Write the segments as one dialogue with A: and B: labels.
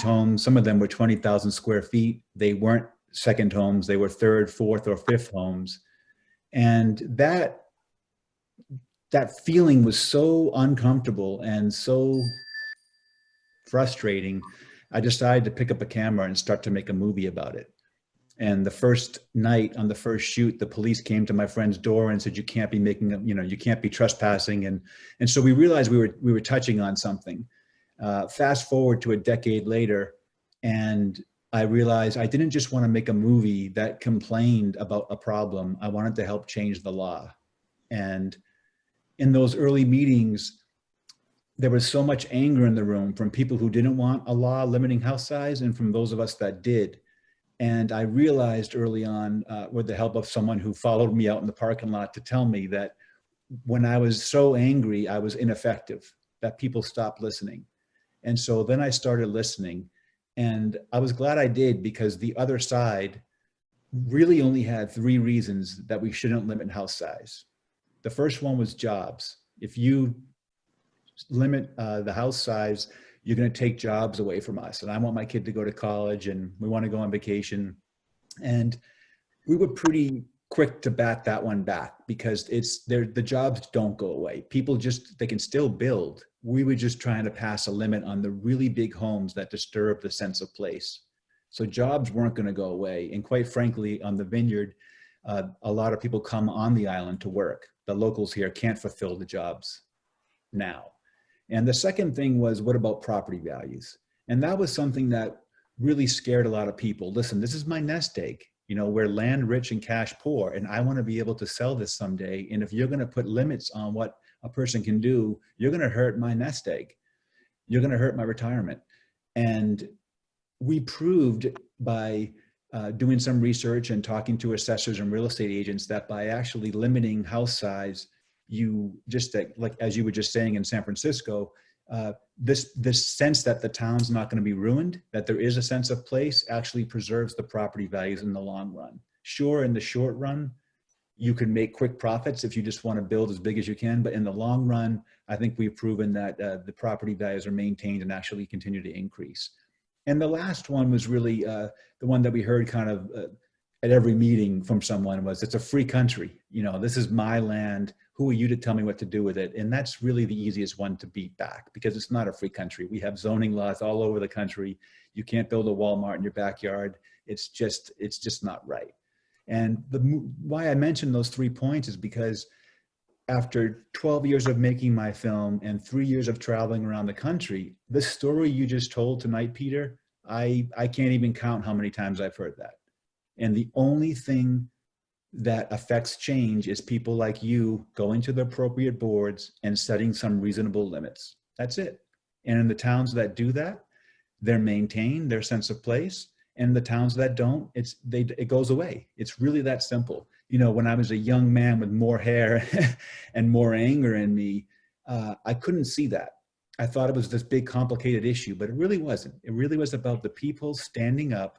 A: homes. Some of them were 20,000 square feet. They weren't second homes. They were third, fourth, or fifth homes. And that feeling was so uncomfortable and so frustrating. I decided to pick up a camera and start to make a movie about it. And the first night on the first shoot, the police came to my friend's door and said, you can't be making, you can't be trespassing. And so we realized we were touching on something. Fast forward to a decade later, and I realized I didn't just want to make a movie that complained about a problem. I wanted to help change the law. And in those early meetings, there was so much anger in the room from people who didn't want a law limiting house size and from those of us that did. And I realized early on, with the help of someone who followed me out in the parking lot to tell me that when I was so angry, I was ineffective, that people stopped listening. And so then I started listening, and I was glad I did, because the other side really only had 3 reasons that we shouldn't limit house size. The first one was jobs. If you limit the house size, you're going to take jobs away from us. And I want my kid to go to college, and we want to go on vacation. And we were pretty quick to bat that one back, because the jobs don't go away. People they can still build. We were just trying to pass a limit on the really big homes that disturb the sense of place. So jobs weren't going to go away. And quite frankly, on the vineyard, a lot of people come on the island to work. The locals here can't fulfill the jobs now. And the second thing was, what about property values? And that was something that really scared a lot of people. Listen, this is my nest egg. We're land rich and cash poor, and I want to be able to sell this someday. And if you're going to put limits on what a person can do, you're going to hurt my nest egg. You're going to hurt my retirement. And we proved by doing some research and talking to assessors and real estate agents that by actually limiting house size, you just, like as you were just saying in San Francisco, this sense that the town's not going to be ruined, that there is a sense of place, actually preserves the property values in the long run. Sure, in the short run, you can make quick profits if you just want to build as big as you can, but in the long run, I think we've proven that the property values are maintained and actually continue to increase. And the last one was really the one that we heard kind of at every meeting from someone was, it's a free country. This is my land. Who are you to tell me what to do with it? And that's really the easiest one to beat back, because it's not a free country. We have zoning laws all over the country. You can't build a Walmart in your backyard. It's just not right. And why I mentioned those 3 points is because after 12 years of making my film and 3 years of traveling around the country, the story you just told tonight, Peter, I can't even count how many times I've heard that. And the only thing that affects change is people like you going to the appropriate boards and setting some reasonable limits. That's it. And in the towns that do that, they're maintained their sense of place. And the towns that don't, it goes away. It's really that simple. When I was a young man with more hair and more anger in me, I couldn't see that. I thought it was this big complicated issue, but it really wasn't. It really was about the people standing up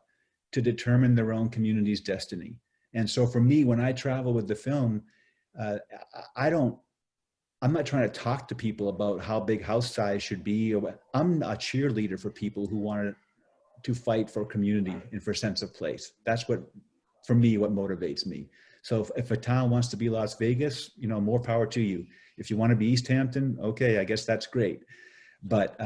A: to determine their own community's destiny. And so for me, when I travel with the film, I'm not trying to talk to people about how big house size should be. I'm a cheerleader for people who want to fight for community and for sense of place. That's what motivates me. So if a town wants to be Las Vegas, more power to you. If you want to be East Hampton, okay, I guess that's great. But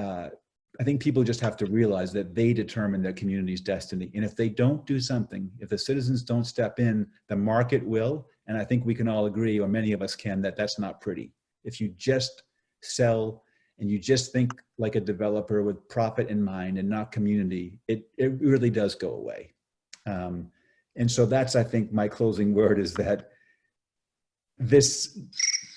A: I think people just have to realize that they determine their community's destiny. And if they don't do something, if the citizens don't step in, the market will. And I think we can all agree, or many of us can, that that's not pretty. If you just sell and you just think like a developer with profit in mind and not community, it really does go away. And so that's, I think, my closing word is that this,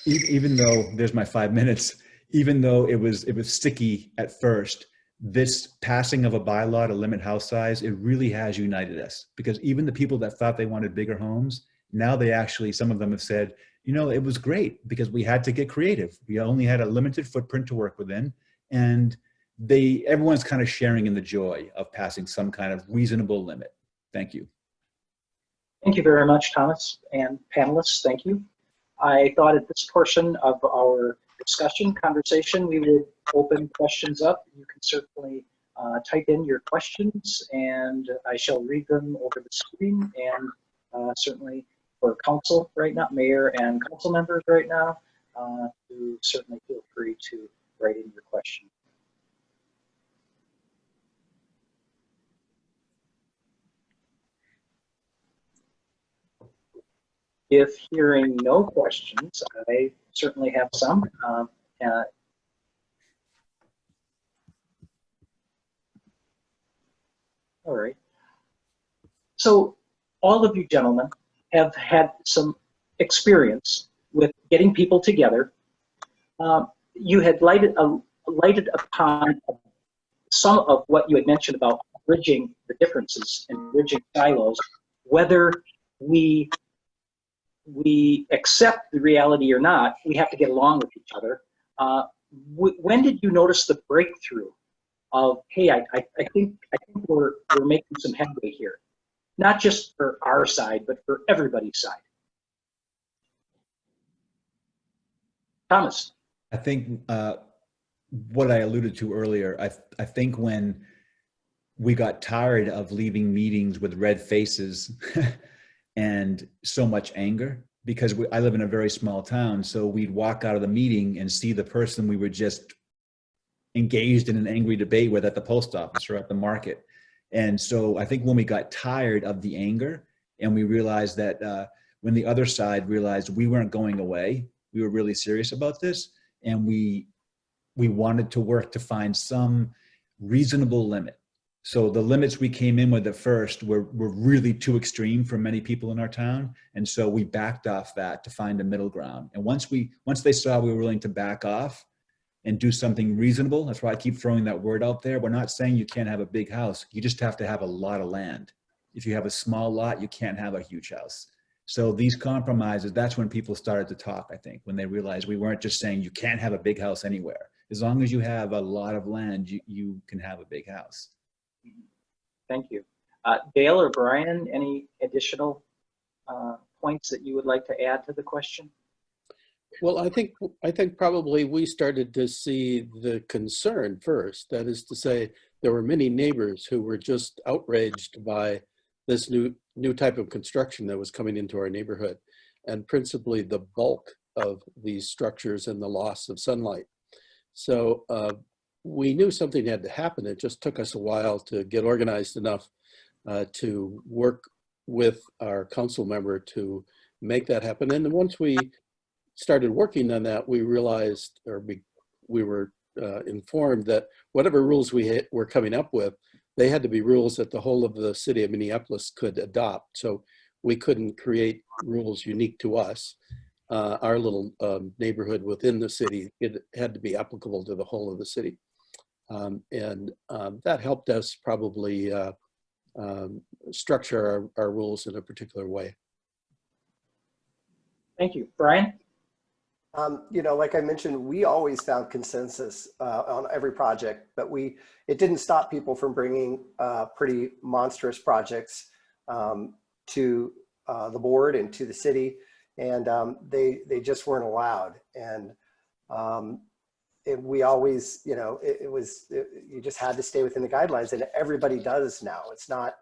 A: even though there's my 5 minutes, even though it was sticky at first, this passing of a bylaw to limit house size, it really has united us, because even the people that thought they wanted bigger homes, now they actually, some of them have said, it was great because we had to get creative. We only had a limited footprint to work within, and everyone's kind of sharing in the joy of passing some kind of reasonable limit. Thank you.
B: Thank you very much, Thomas, and panelists, thank you. I thought at this portion of our conversation, we would open questions up. You can certainly type in your questions, and I shall read them over the screen. And certainly for council right now, mayor and council members right now, to certainly feel free to write in your question. If hearing no questions, I certainly have some. All right. So all of you gentlemen have had some experience with getting people together. You had lighted upon some of what you had mentioned about bridging the differences and bridging silos, whether we accept the reality or not, we have to get along with each other. When did you notice the breakthrough of, hey, I think we're making some headway here, not just for our side, but for everybody's side? Thomas.
A: I think what I alluded to earlier, I think when we got tired of leaving meetings with red faces and so much anger, because I live in a very small town, so we'd walk out of the meeting and see the person we were just engaged in an angry debate with at the post office or at the market. And so I think when we got tired of the anger and we realized that when the other side realized we weren't going away, we were really serious about this, and we wanted to work to find some reasonable limit. So the limits we came in with at first were really too extreme for many people in our town. And so we backed off that to find a middle ground. And once they saw we were willing to back off and do something reasonable, that's why I keep throwing that word out there. We're not saying you can't have a big house. You just have to have a lot of land. If you have a small lot, you can't have a huge house. So these compromises, that's when people started to talk, I think, when they realized we weren't just saying you can't have a big house anywhere. As long as you have a lot of land, you can have a big house.
B: Thank you. Dale or Brian, any additional points that you would like to add to the question?
C: Well, I think probably we started to see the concern first. That is to say, there were many neighbors who were just outraged by this new type of construction that was coming into our neighborhood, and principally the bulk of these structures and the loss of sunlight. So we knew something had to happen. It just took us a while to get organized enough to work with our council member to make that happen. And then once we started working on that, we realized, or we were informed that whatever rules we were coming up with, they had to be rules that the whole of the city of Minneapolis could adopt. So we couldn't create rules unique to us. Our little neighborhood within the city, it had to be applicable to the whole of the city. And that helped us probably structure our rules in a particular way.
B: Thank you. Brian?
D: You know, like I mentioned, we always found consensus on every project, but it didn't stop people from bringing pretty monstrous projects to the board and to the city, and they just weren't allowed. And we always, you know, you just had to stay within the guidelines, and everybody does now. It's not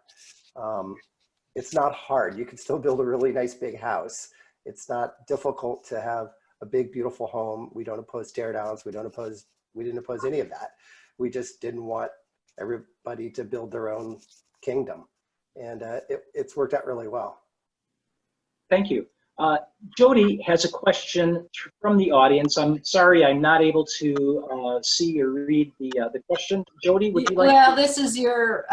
D: hard. You can still build a really nice big house. It's not difficult to have a big, beautiful home. We don't oppose tear downs. We didn't oppose any of that. We just didn't want everybody to build their own kingdom. And it's worked out really well.
B: Thank you. Jody has a question from the audience. I'm sorry I'm not able to see or read the question. Jody, would you like
E: Well, this is your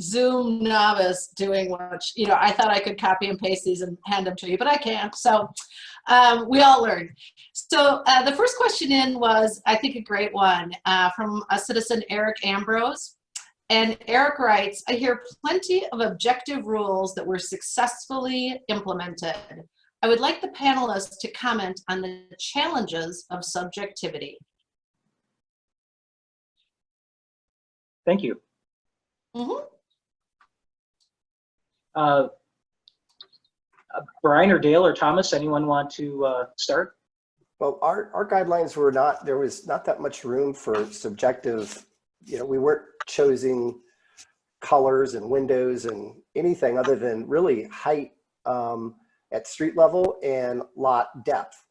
E: Zoom novice doing what, you know, I thought I could copy and paste these and hand them to you, but I can't. So we all learned. So the first question in was, I think, a great one from a citizen, Eric Ambrose. And Eric writes, I hear plenty of objective rules that were successfully implemented. I would like the panelists to comment on the challenges of subjectivity.
B: Thank you.
E: Mm-hmm.
B: Brian or Dale or Thomas, anyone want to start?
D: Well, our guidelines were there was not that much room for subjective, you know, we weren't choosing colors and windows and anything other than really height at street level and lot depth.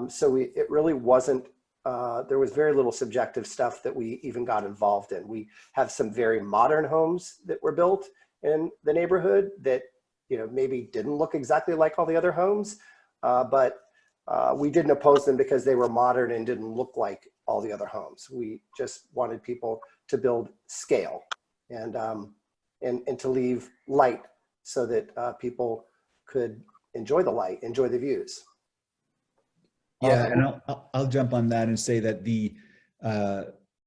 D: So it really wasn't, there was very little subjective stuff that we even got involved in. We have some very modern homes that were built in the neighborhood that, you know, maybe didn't look exactly like all the other homes, but we didn't oppose them because they were modern and didn't look like all the other homes. We just wanted people to build scale and to leave light so that people could enjoy the light, enjoy the views.
A: Yeah, and I'll jump on that and say that the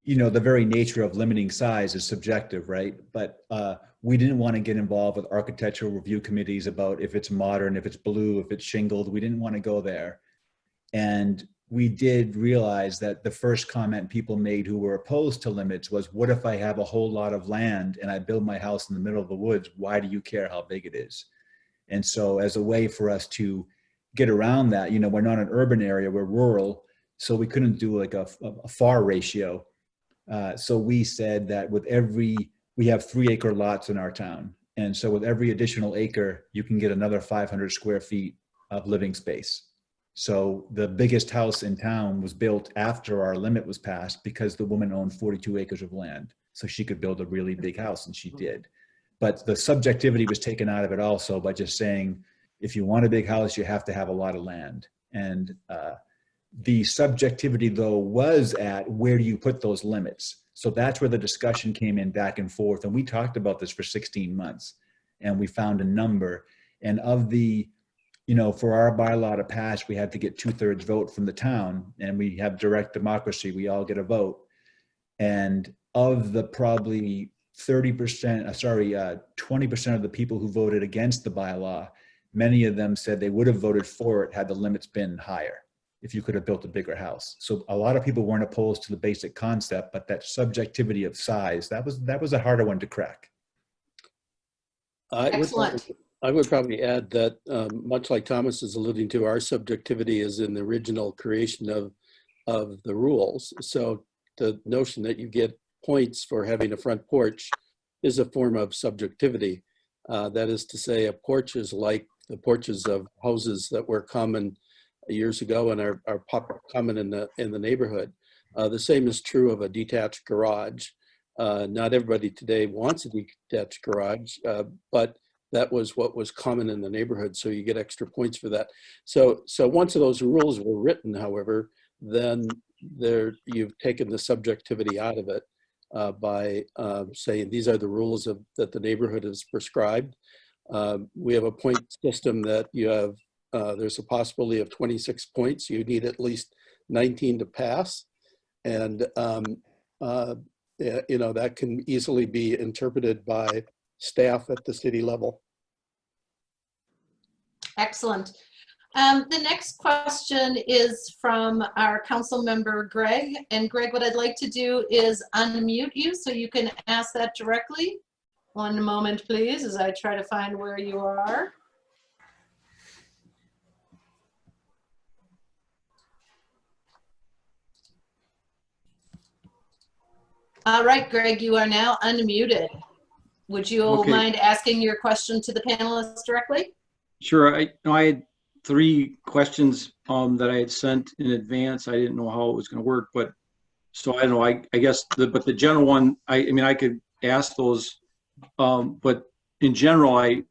A: you know, the very nature of limiting size is subjective, right? But we didn't want to get involved with architectural review committees about if it's modern, if it's blue, if it's shingled. We didn't want to go there. And we did realize that the first comment people made who were opposed to limits was, what if I have a whole lot of land and I build my house in the middle of the woods? Why do you care how big it is? And so as a way for us to get around that, you know, we're not an urban area, we're rural, so we couldn't do like a FAR ratio. So we said that with we have 3-acre lots in our town. And so with every additional acre, you can get another 500 square feet of living space. So the biggest house in town was built after our limit was passed because the woman owned 42 acres of land. So she could build a really big house, and she did. But the subjectivity was taken out of it also by just saying, if you want a big house, you have to have a lot of land. And the subjectivity, though, was at where do you put those limits? So that's where the discussion came in back and forth. And we talked about this for 16 months, and we found a number. And of the, you know, for our bylaw to pass, we had to get 2/3 vote from the town, and we have direct democracy. We all get a vote. And of the probably 20% of the people who voted against the bylaw, many of them said they would have voted for it had the limits been higher, if you could have built a bigger house. So a lot of people weren't opposed to the basic concept, but that subjectivity of size, that was a harder one to crack.
E: Excellent.
C: I would probably add that much like Thomas is alluding to, our subjectivity is in the original creation of the rules. So the notion that you get points for having a front porch is a form of subjectivity. That is to say, a porch is like the porches of houses that were common years ago and are common in the neighborhood. The same is true of a detached garage. Not everybody today wants a detached garage, but that was what was common in the neighborhood, so you get extra points for that. So once those rules were written, however, then you've taken the subjectivity out of it by saying these are the rules that the neighborhood has prescribed. We have a point system that you have, there's a possibility of 26 points. You need at least 19 to pass. And you know, that can easily be interpreted by staff at the city level.
E: Excellent. The next question is from our council member, Greg. And Greg, what I'd like to do is unmute you so you can ask that directly. One moment, please, as I try to find where you are. All right, Greg, you are now unmuted. Would you mind asking your question to the panelists directly?
F: Sure. I had 3 questions that I had sent in advance. I didn't know how it was going to work, but so I don't know. I guess but the general one, I mean, I could ask those, but in general, I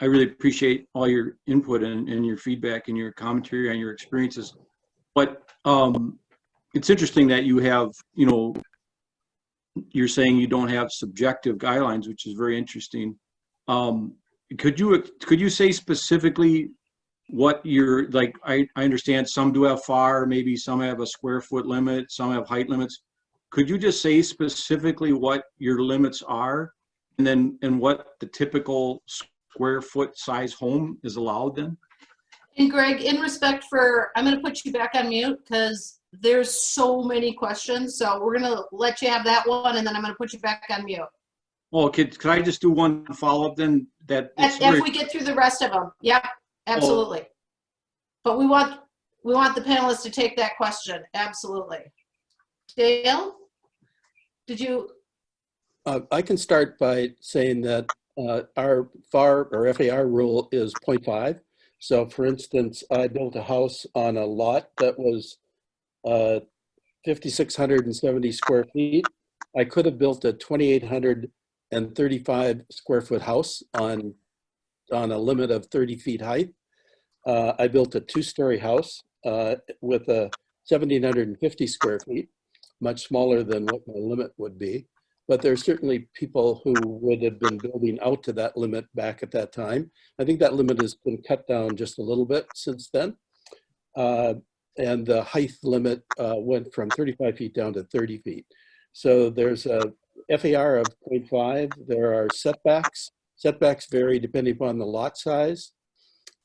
F: really appreciate all your input and your feedback and your commentary on your experiences. But it's interesting that you have, you know, you're saying you don't have subjective guidelines, which is very interesting. Could you say specifically what you're like? I understand some do have FAR, maybe some have a square foot limit, some have height limits. Could you just say specifically what your limits are, and what the typical square foot size home is allowed then?
E: And Greg, in respect for, I'm going to put you back on mute because there's so many questions. So we're going to let you have that one, and then I'm going to put you back on mute.
F: Well, could I just do one follow-up then?
E: If we get through the rest of them, yeah, absolutely. Oh. But we want the panelists to take that question, absolutely. Dale, did you?
C: I can start by saying that our FAR or FAR rule is 0.5. So for instance, I built a house on a lot that was 5,670 square feet. I could have built a 2,835 square foot house on a limit of 30 feet height. I built a 2-story house with a 1,750 square feet, much smaller than what my limit would be. But there are certainly people who would have been building out to that limit back at that time. I think that limit has been cut down just a little bit since then. And the height limit went from 35 feet down to 30 feet. So there's a FAR of 0.5. There are setbacks. Setbacks vary depending upon the lot size.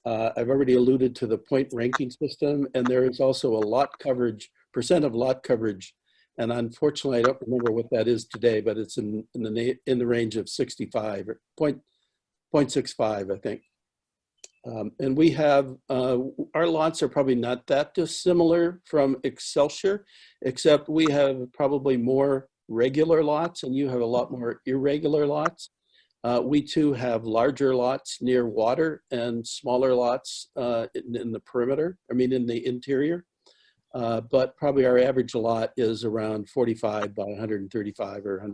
C: I've already alluded to the point ranking system, and there is also a lot coverage, percent of lot coverage. And unfortunately, I don't remember what that is today, but it's in the range of 65 or 0.65, I think. And we have, our lots are probably not that dissimilar from Excelsior, except we have probably more regular lots and you have a lot more irregular lots. We too have larger lots near water and smaller lots in the perimeter, in the interior. But probably our average lot is around 45 by 135 or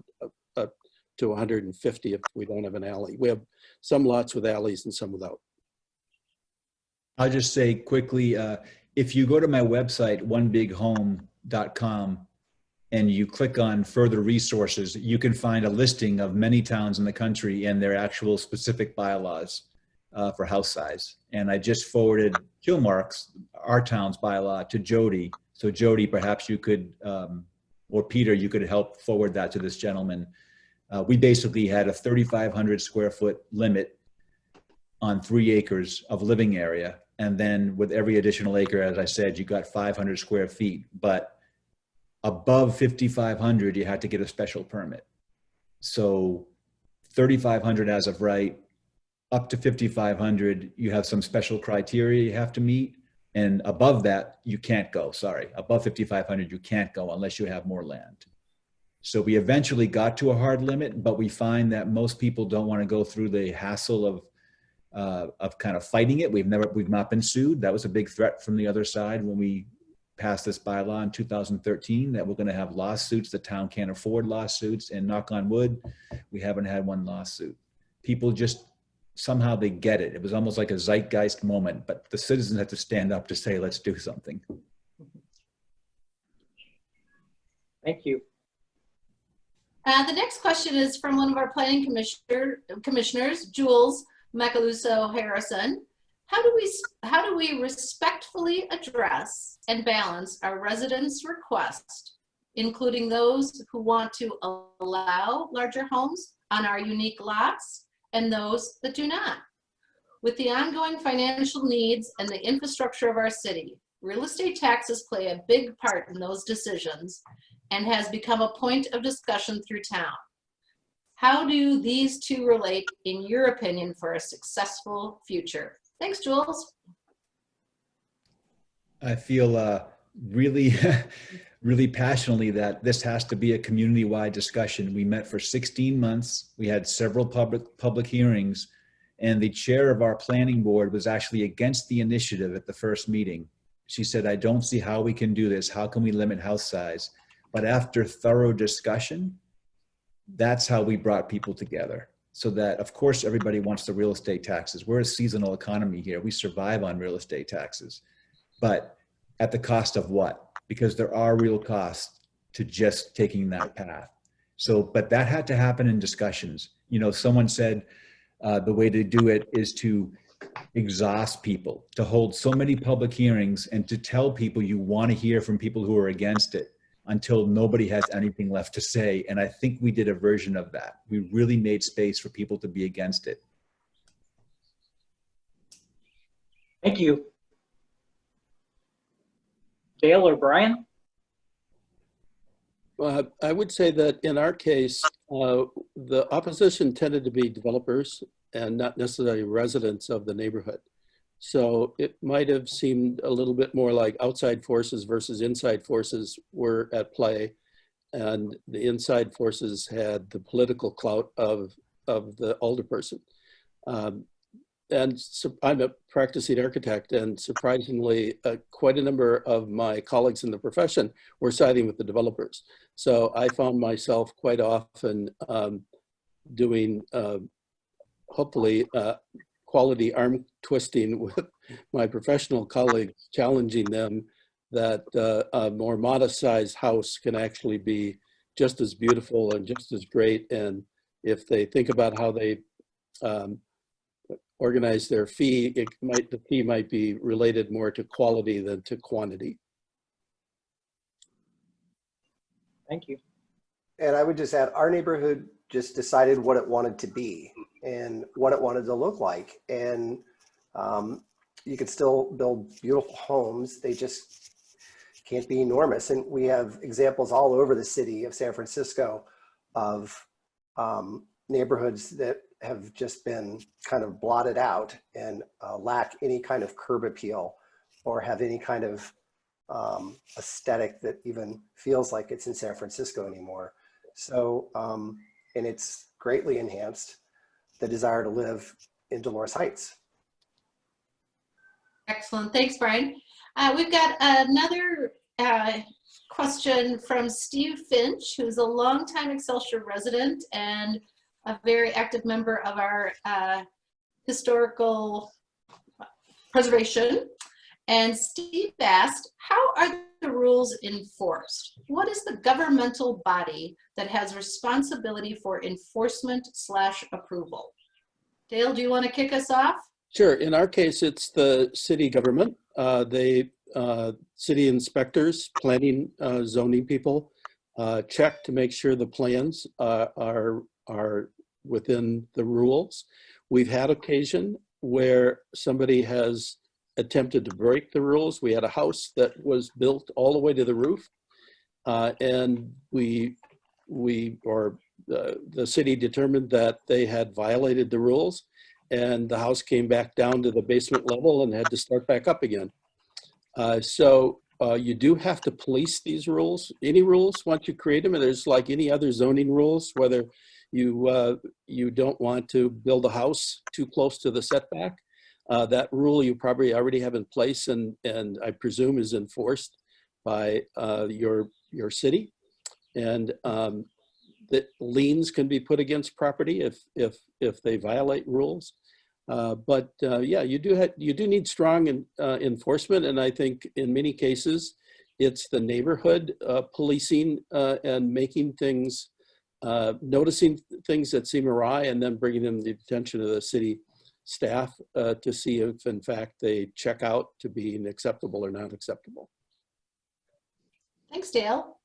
C: up to 150 if we don't have an alley. We have some lots with alleys and some without.
A: I'll just say quickly, if you go to my website, onebighome.com, and you click on further resources, you can find a listing of many towns in the country and their actual specific bylaws for house size. And I just forwarded Kilmark's, our town's bylaw, to Jody. So Jody, perhaps you could, or Peter, you could help forward that to this gentleman. We basically had a 3,500 square foot limit on 3 acres of living area. And then with every additional acre, as I said, you got 500 square feet, but above 5,500, you had to get a special permit. So 3,500 as of right, up to 5,500, you have some special criteria you have to meet. And above that, you can't go, sorry. Above 5,500, you can't go unless you have more land. So we eventually got to a hard limit, but we find that most people don't want to go through the hassle of kind of fighting it. We've not been sued. That was a big threat from the other side when we passed this bylaw in 2013, that we're going to have lawsuits. The town can't afford lawsuits, and knock on wood, we haven't had one lawsuit. People just, somehow they get it. It was almost like a zeitgeist moment, but the citizens had to stand up to say, let's do something.
B: Thank you.
E: The next question is from one of our planning commissioners, Jules Macaluso Harrison. How do we respectfully address and balance our residents' request, including those who want to allow larger homes on our unique lots and those that do not? With the ongoing financial needs and the infrastructure of our city, real estate taxes play a big part in those decisions and has become a point of discussion through town. How do these two relate, in your opinion, for a successful future? Thanks, Jules.
A: I feel really, really passionately that this has to be a community-wide discussion. We met for 16 months. We had several public hearings, and the chair of our planning board was actually against the initiative at the first meeting. She said, I don't see how we can do this. How can we limit house size? But after thorough discussion, that's how we brought people together. So that, of course, everybody wants the real estate taxes. We're a seasonal economy here. We survive on real estate taxes. But at the cost of what? Because there are real costs to just taking that path. So, but that had to happen in discussions. You know, someone said the way to do it is to exhaust people, to hold so many public hearings and to tell people you want to hear from people who are against it until nobody has anything left to say. And I think we did a version of that. We really made space for people to be against it.
B: Thank you. Dale or Brian?
C: I would say that in our case, the opposition tended to be developers and not necessarily residents of the neighborhood. So it might have seemed a little bit more like outside forces versus inside forces were at play. and the inside forces had the political clout of the alderperson. And so I'm a practicing architect, and surprisingly, quite a number of my colleagues in the profession were siding with the developers. So I found myself quite often doing, hopefully, quality arm twisting with my professional colleagues, challenging them that a more modest sized house can actually be just as beautiful and just as great. And if they think about how they organize their fee, the fee might be related more to quality than to quantity.
B: Thank you.
D: And I would just add, our neighborhood just decided what it wanted to be and what it wanted to look like. And you could still build beautiful homes. They just can't be enormous. And we have examples all over the city of San Francisco of neighborhoods that have just been kind of blotted out and lack any kind of curb appeal or have any kind of aesthetic that even feels like it's in San Francisco anymore. So, and it's greatly enhanced the desire to live in Dolores Heights.
E: Excellent. Thanks, Brian. We've got another question from Steve Finch, who's a longtime Excelsior resident and a very active member of our historical preservation. And Steve asked, how are the rules enforced? What is the governmental body that has responsibility for enforcement / approval? Dale, do you want to kick us off?
C: Sure. In our case, it's the city government. City inspectors, planning, zoning people check to make sure the plans are within the rules. We've had occasion where somebody has attempted to break the rules. We had a house that was built all the way to the roof, and the city determined that they had violated the rules, and the house came back down to the basement level and had to start back up again. So you do have to police these rules. Any rules, once you create them, and there's like any other zoning rules, whether you don't want to build a house too close to the setback, that rule you probably already have in place, and I presume is enforced by your city. And that liens can be put against property if they violate rules. Yeah, you do need strong enforcement, and I think in many cases it's the neighborhood policing and making things, noticing things that seem awry, and then bringing them to the attention of the city staff to see if in fact they check out to being acceptable or not acceptable.
E: Thanks, Dale.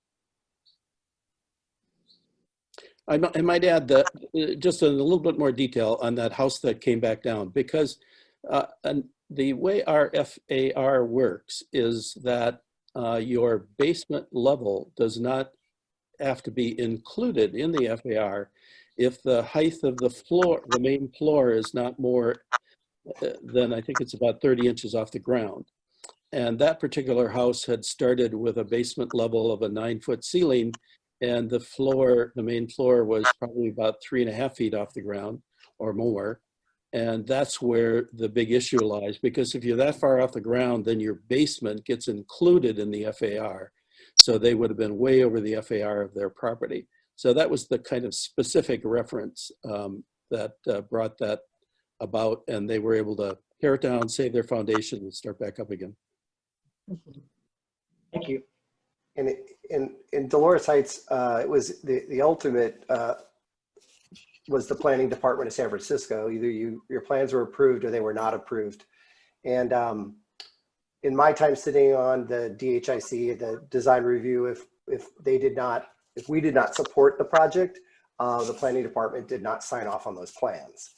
C: I might add that just a little bit more detail on that house that came back down, because and the way our FAR works is that your basement level does not have to be included in the FAR if the height of the floor, the main floor, is not more than, I think it's about 30 inches off the ground. And that particular house had started with a basement level of a 9-foot ceiling, and the floor, the main floor, was probably about 3.5 feet off the ground or more. And that's where the big issue lies, because if you're that far off the ground, then your basement gets included in the FAR. So they would have been way over the FAR of their property. So that was the kind of specific reference that brought that about, and they were able to tear it down, save their foundation, and start back up again.
B: Thank you.
D: And in Dolores Heights, it was the ultimate was the planning department of San Francisco. Either your plans were approved or they were not approved. And in my time sitting on the DHIC, the design review, if we did not support the project, the planning department did not sign off on those plans.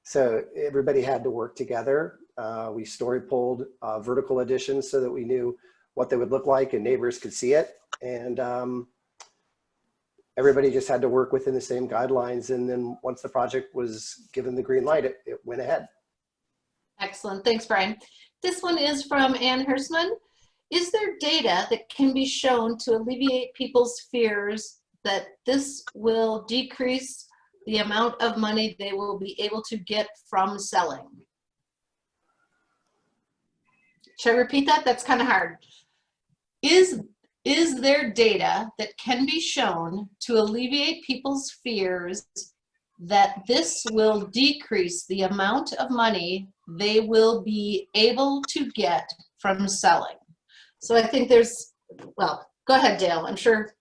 D: So everybody had to work together. We story pulled vertical additions so that we knew what they would look like and neighbors could see it. And everybody just had to work within the same guidelines. And then once the project was given the green light, it went ahead.
E: Excellent. Thanks, Brian. This one is from Ann Hersman. Is there data that can be shown to alleviate people's fears that this will decrease the amount of money they will be able to get from selling. Should I repeat that? That's kind of hard. Is there data that can be shown to alleviate people's fears that this will decrease the amount of money they will be able to get from selling? So I think there's, well, go ahead, Dale. I'm sure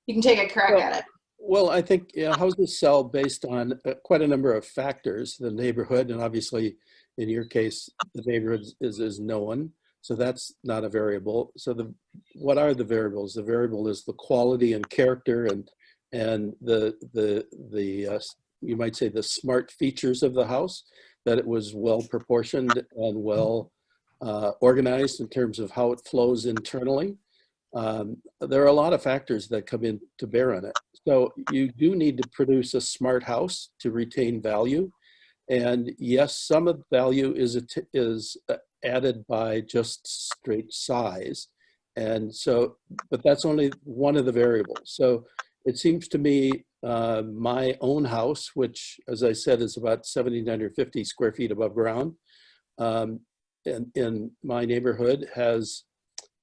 E: you can take a crack at it.
C: Well, I think houses sell based on quite a number of factors, the neighborhood, and obviously in your case, the neighborhood is known. So that's not a variable. So what are the variables? The variable is the quality and character and the you might say the smart features of the house, that it was well proportioned and well organized in terms of how it flows internally. There are a lot of factors that come in to bear on it. So you do need to produce a smart house to retain value. And yes, some of the value is added by just straight size. And so, but that's only one of the variables. So it seems to me my own house, which as I said is about 1,750 square feet above ground, in my neighborhood has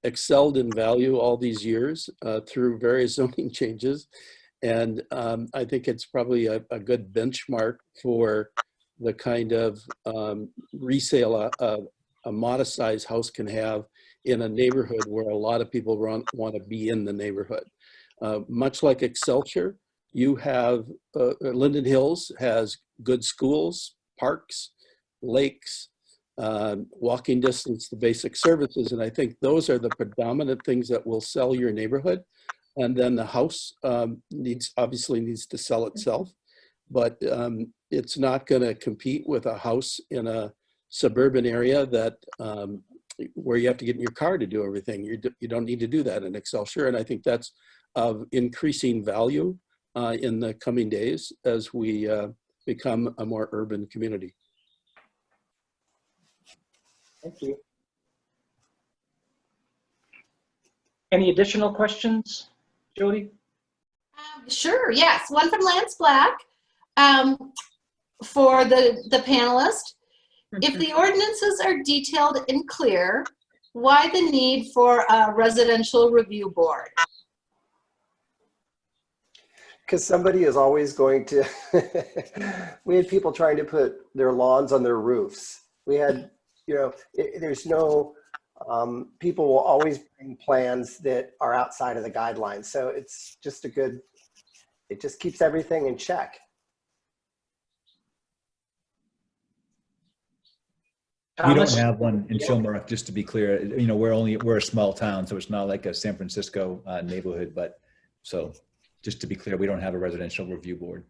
C: excelled in value all these years through various zoning changes. And I think it's probably a good benchmark for the kind of resale a modest sized house can have in a neighborhood where a lot of people want to be in the neighborhood. Much like Excelsior, you have, Linden Hills has good schools, parks, lakes, walking distance to basic services. And I think those are the predominant things that will sell your neighborhood. And then the house obviously needs to sell itself, but it's not going to compete with a house in a suburban area that where you have to get in your car to do everything. You don't need to do that in Excelsior. And I think that's of increasing value in the coming days as we become a more urban community.
B: Thank you. Any additional questions, Jody?
E: Sure, yes. One from Lance Black for the panelist. If the ordinances are detailed and clear, why the need for a residential review board?
D: Because somebody is always going to, we had people trying to put their lawns on their roofs. We had, there's no, people will always bring plans that are outside of the guidelines. So it's just it just keeps everything in check.
A: We don't have one in Chilmark, just to be clear. We're a small town, so it's not like a San Francisco neighborhood. But so, just to be clear, we don't have a residential review board.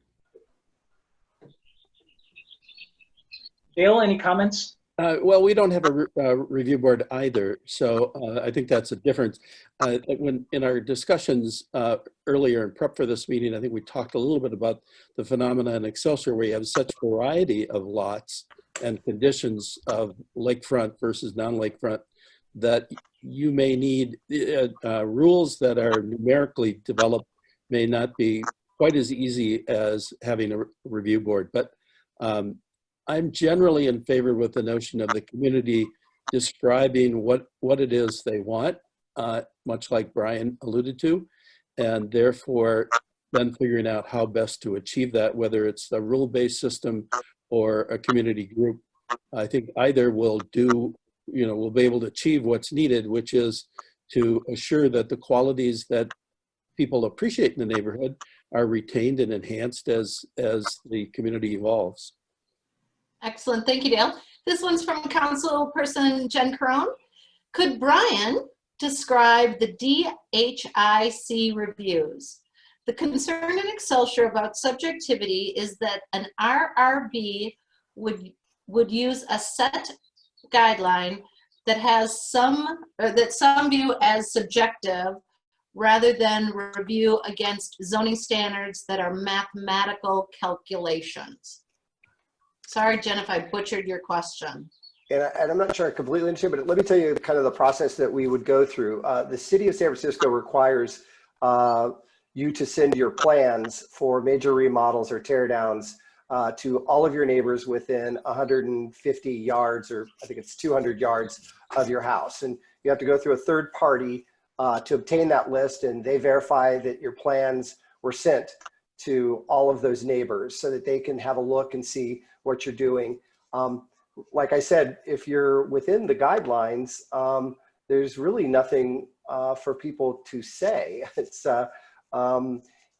B: Dale, any comments?
C: Well, we don't have a review board either, so I think that's a difference. When in our discussions earlier in prep for this meeting, I think we talked a little bit about the phenomena in Excelsior where you have such variety of lots and conditions of lakefront versus non-lakefront that you may need rules that are numerically developed may not be quite as easy as having a review board. But I'm generally in favor with the notion of the community describing what it is they want, much like Brian alluded to, and therefore then figuring out how best to achieve that, whether it's a rule-based system or a community group. I think either will will be able to achieve what's needed, which is to assure that the qualities that people appreciate in the neighborhood are retained and enhanced as the community evolves.
E: Excellent, thank you, Dale. This one's from Councilperson Jen Carone. Could Brian describe the DHIC reviews? The concern in Excelsior about subjectivity is that an RRB would use a set guideline that has some view as subjective rather than review against zoning standards that are mathematical calculations. Sorry, Jen, if I butchered your question.
D: And I'm not sure I completely understand, but let me tell you kind of the process that we would go through. The city of San Francisco requires you to send your plans for major remodels or tear downs to all of your neighbors within 150 yards, or I think it's 200 yards of your house. And you have to go through a third party to obtain that list, and they verify that your plans were sent to all of those neighbors so that they can have a look and see what you're doing. Like I said, if you're within the guidelines, there's really nothing for people to say. It's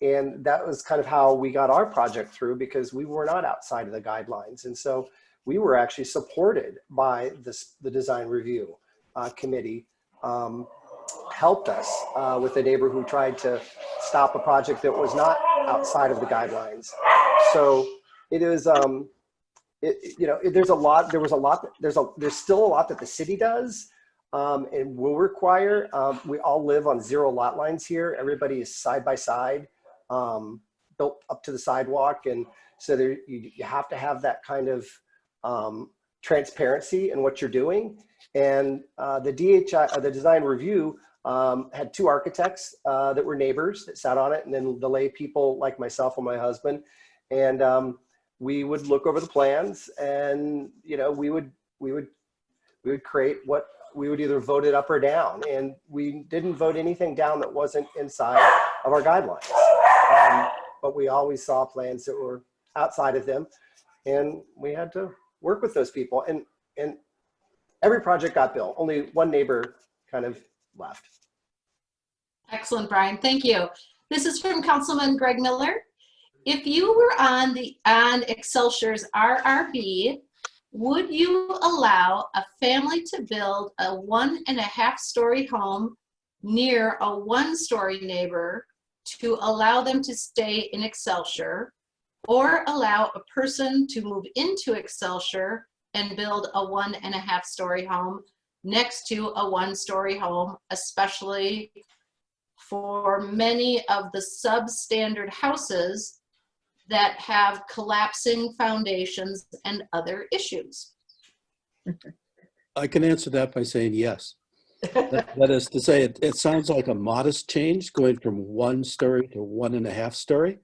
D: and that was kind of how we got our project through, because we were not outside of the guidelines. And so we were actually supported by the design review committee, helped us with a neighbor who tried to stop a project that was not outside of the guidelines. So it is, there's still a lot that the city does and will require. We all live on 0 lot lines here. Everybody is side by side, built up to the sidewalk. And so there, you have to have that kind of transparency in what you're doing. And the design review had 2 architects that were neighbors that sat on it, and then the lay people like myself and my husband. And we would look over the plans, and we would create what we would either vote it up or down. And we didn't vote anything down that wasn't inside of our guidelines. But we always saw plans that were outside of them, and we had to work with those people. And every project got built. Only one neighbor kind of left.
E: Excellent, Brian. Thank you. This is from Councilman Greg Miller. If you were on Excelsior's RRB, would you allow a family to build a 1.5-story home near a 1-story neighbor to allow them to stay in Excelsior, or allow a person to move into Excelsior and build a 1.5-story home next to a 1-story home, especially for many of the substandard houses that have collapsing foundations and other issues?
C: I can answer that by saying yes. That is to say, it sounds like a modest change going from 1 story to 1.5 story.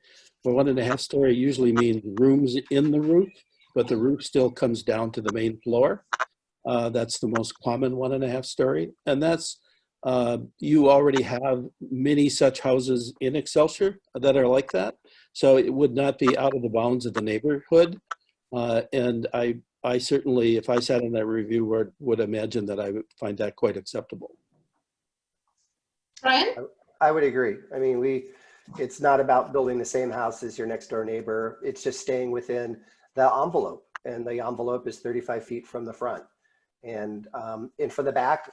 C: But 1.5 story usually means rooms in the roof, but the roof still comes down to the main floor. That's the most common 1.5 story. And that's, you already have many such houses in Excelsior that are like that. So it would not be out of the bounds of the neighborhood. And I certainly, if I sat in that review, would imagine that I would find that quite acceptable.
E: Brian?
D: I would agree. I mean, it's not about building the same house as your next door neighbor. It's just staying within the envelope, and the envelope is 35 feet from the front. And for the back,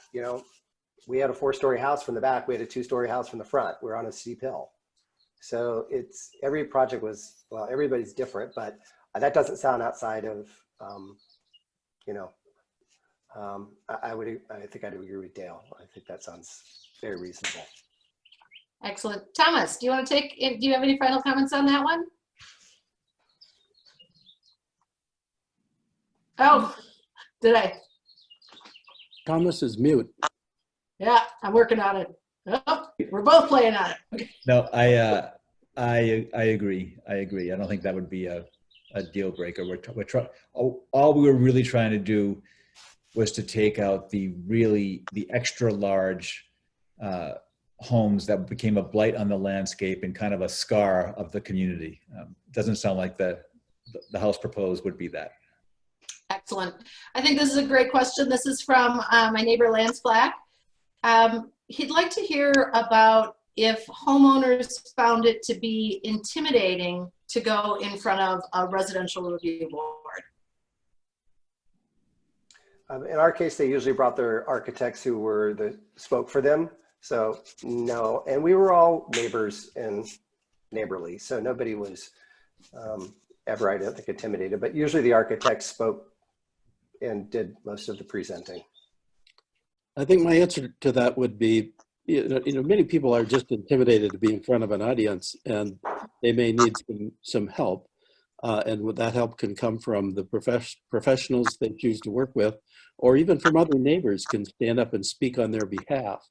D: we had a 4-story house from the back. We had a 2-story house from the front. We're on a steep hill. So every project was, well, everybody's different, but that doesn't sound outside of, I think I'd agree with Dale. I think that sounds very reasonable.
E: Excellent. Thomas, do you have any final comments on that one? Oh, did I?
C: Thomas is mute.
E: Yeah, I'm working on it. Oh, we're both playing on it. Okay.
A: No, I agree. I don't think that would be a deal breaker. All we were really trying to do was to take out the extra large homes that became a blight on the landscape and kind of a scar of the community. Doesn't sound like the house proposed would be that.
E: Excellent. I think this is a great question. This is from my neighbor Lance Black. He'd like to hear about if homeowners found it to be intimidating to go in front of a residential review board.
D: In our case, they usually brought their architects who spoke for them. So no, and we were all neighbors and neighborly. So nobody was ever, I don't think, intimidated, but usually the architects spoke and did most of the presenting.
C: I think my answer to that would be, many people are just intimidated to be in front of an audience, and they may need some help. And that help can come from the professionals they choose to work with, or even from other neighbors can stand up and speak on their behalf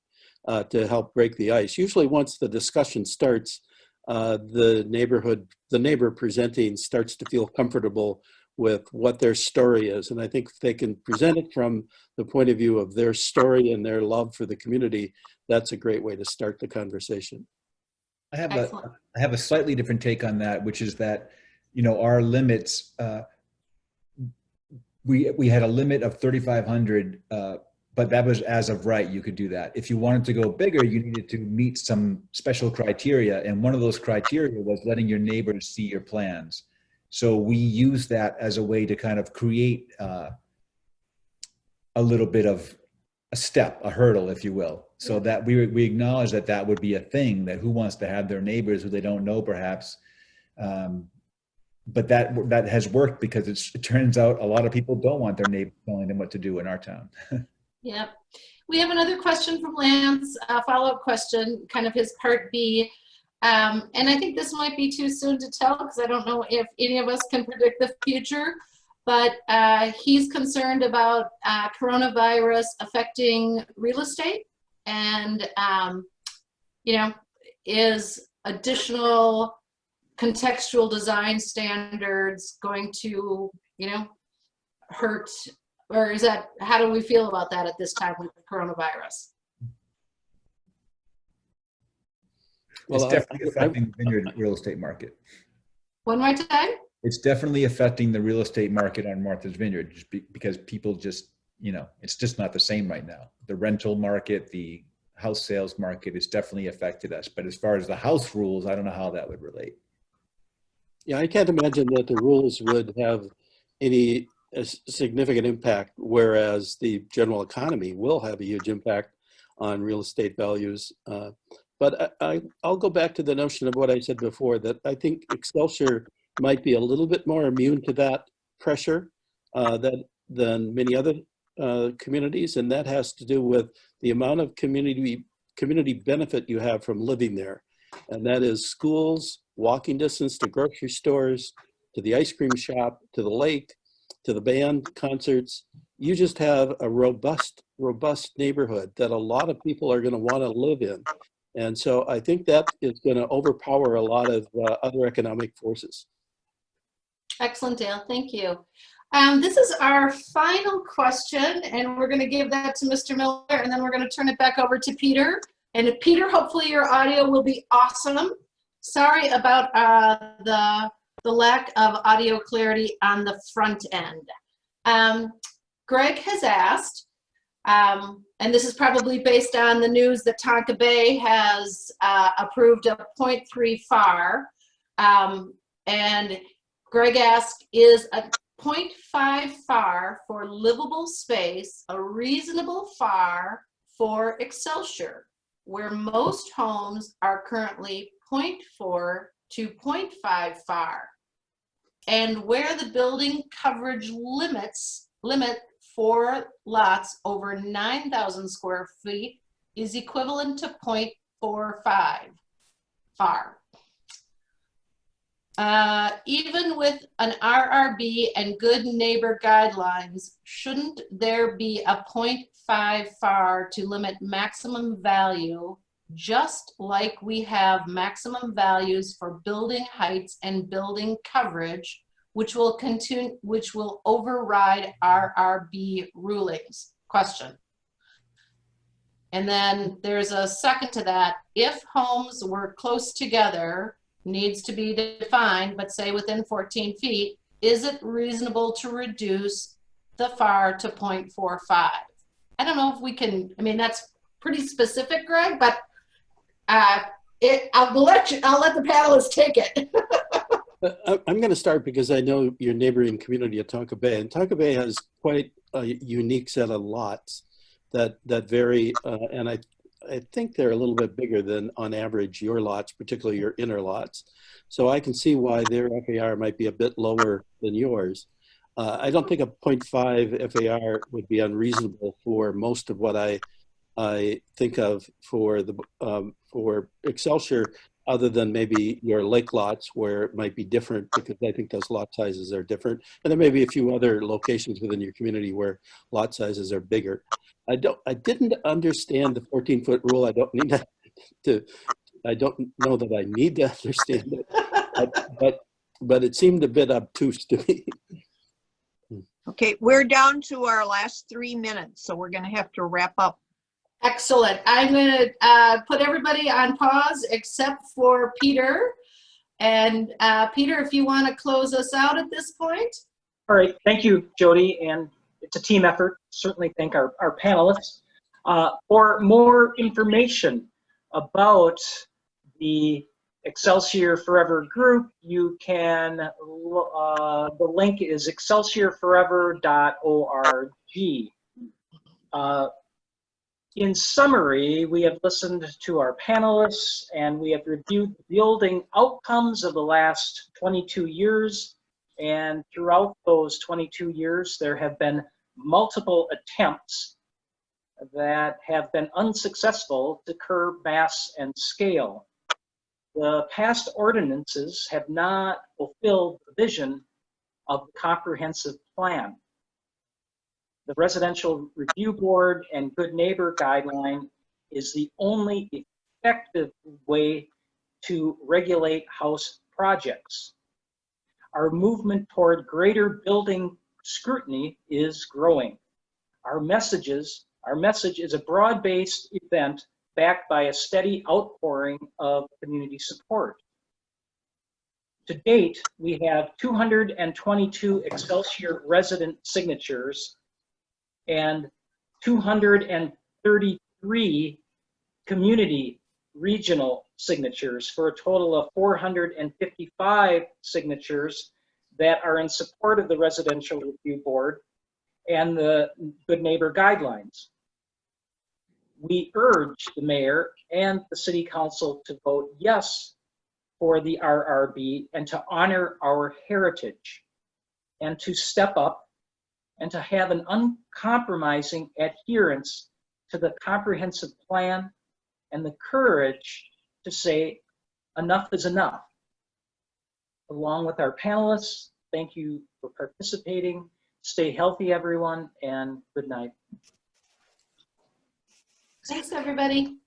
C: to help break the ice. Usually once the discussion starts, the neighbor presenting starts to feel comfortable with what their story is. And I think if they can present it from the point of view of their story and their love for the community, that's a great way to start the conversation.
A: I have
E: Excellent.
A: a slightly different take on that, which is that, you know, our limits, we had a limit of 3,500, but that was as of right. You could do that. If you wanted to go bigger, you needed to meet some special criteria. And one of those criteria was letting your neighbors see your plans. So we use that as a way to kind of create a little bit of a hurdle, if you will. So that we acknowledge that that would be a thing, that who wants to have their neighbors who they don't know perhaps. But that has worked because it turns out a lot of people don't want their neighbors telling them what to do in our town.
E: Yep. We have another question from Lance, a follow-up question, kind of his part B. And I think this might be too soon to tell because I don't know if any of us can predict the future, but he's concerned about coronavirus affecting real estate and, you know, is additional contextual design standards going to, you know, hurt, or is that, how do we feel about that at this time with coronavirus?
A: Well, it's definitely affecting the vineyard real estate market.
E: One more time?
A: It's definitely affecting the real estate market on Martha's Vineyard just because people just, you know, it's just not the same right now. The rental market, the house sales market has definitely affected us. But as far as the house rules, I don't know how that would relate.
C: Yeah, I can't imagine that the rules would have any significant impact, whereas the general economy will have a huge impact on real estate values. But I'll go back to the notion of what I said before, that I think Excelsior might be a little bit more immune to that pressure than many other communities, and that has to do with the amount of community benefit you have from living there. And that is schools, walking distance to grocery stores, to the ice cream shop, to the lake, to the band concerts. You just have a robust neighborhood that a lot of people are going to want to live in. And so I think that is going to overpower a lot of other economic forces.
E: Excellent, Dale. Thank you. This is our final question, and we're going to give that to Mr. Miller, and then we're going to turn it back over to Peter. And Peter, hopefully your audio will be awesome. Sorry about the lack of audio clarity on the front end. Greg has asked, and this is probably based on the news that Tonka Bay has approved a 0.3 FAR. And Greg asked, is a 0.5 FAR for livable space a reasonable FAR for Excelsior, where most homes are currently 0.4 to 0.5 FAR, and where the building coverage limit for lots over 9,000 square feet is equivalent to 0.45 FAR. Even with an RRB and good neighbor guidelines, shouldn't there be a 0.5 FAR to limit maximum value, just like we have maximum values for building heights and building coverage, which will override RRB rulings? Question. And then there's a second to that. If homes were close together, needs to be defined, but say within 14 feet, is it reasonable to reduce the FAR to 0.45? I don't know if we can, I mean, that's pretty specific, Greg, but I'll let the panelists take it.
C: I'm going to start because I know your neighboring community at Tonka Bay, and Tonka Bay has quite a unique set of lots that vary, and I think they're a little bit bigger than on average your lots, particularly your inner lots. So I can see why their FAR might be a bit lower than yours. I don't think a 0.5 FAR would be unreasonable for most of what I think of for Excelsior, other than maybe your lake lots where it might be different, because I think those lot sizes are different. And there may be a few other locations within your community where lot sizes are bigger. I didn't understand the 14-foot rule. I don't need to I don't know that I need to understand it, but it seemed a bit obtuse to me.
G: Okay, we're down to our last 3 minutes, so we're gonna have to wrap up.
E: Excellent. I'm going to put everybody on pause except for Peter. And Peter, if you want to close us out at this point.
B: All right, thank you, Jody, and it's a team effort. Certainly thank our panelists. For more information about the Excelsior Forever group, you can, the link is excelsiorforever.org. In summary, we have listened to our panelists and we have reviewed the building outcomes of the last 22 years. And throughout those 22 years, there have been multiple attempts that have been unsuccessful to curb mass and scale. The past ordinances have not fulfilled the vision of the comprehensive plan. The Residential Review Board and Good Neighbor Guideline is the only effective way to regulate house projects. Our movement toward greater building scrutiny is growing. Our message is a broad-based event backed by a steady outpouring of community support. To date, we have 222 Excelsior resident signatures and 233 community regional signatures for a total of 455 signatures that are in support of the Residential Review Board and the Good Neighbor Guidelines. We urge the mayor and the city council to vote yes for the RRB and to honor our heritage and to step up and to have an uncompromising adherence to the comprehensive plan and the courage to say enough is enough. Along with our panelists, thank you for participating. Stay healthy, everyone, and good night.
E: Thanks, everybody.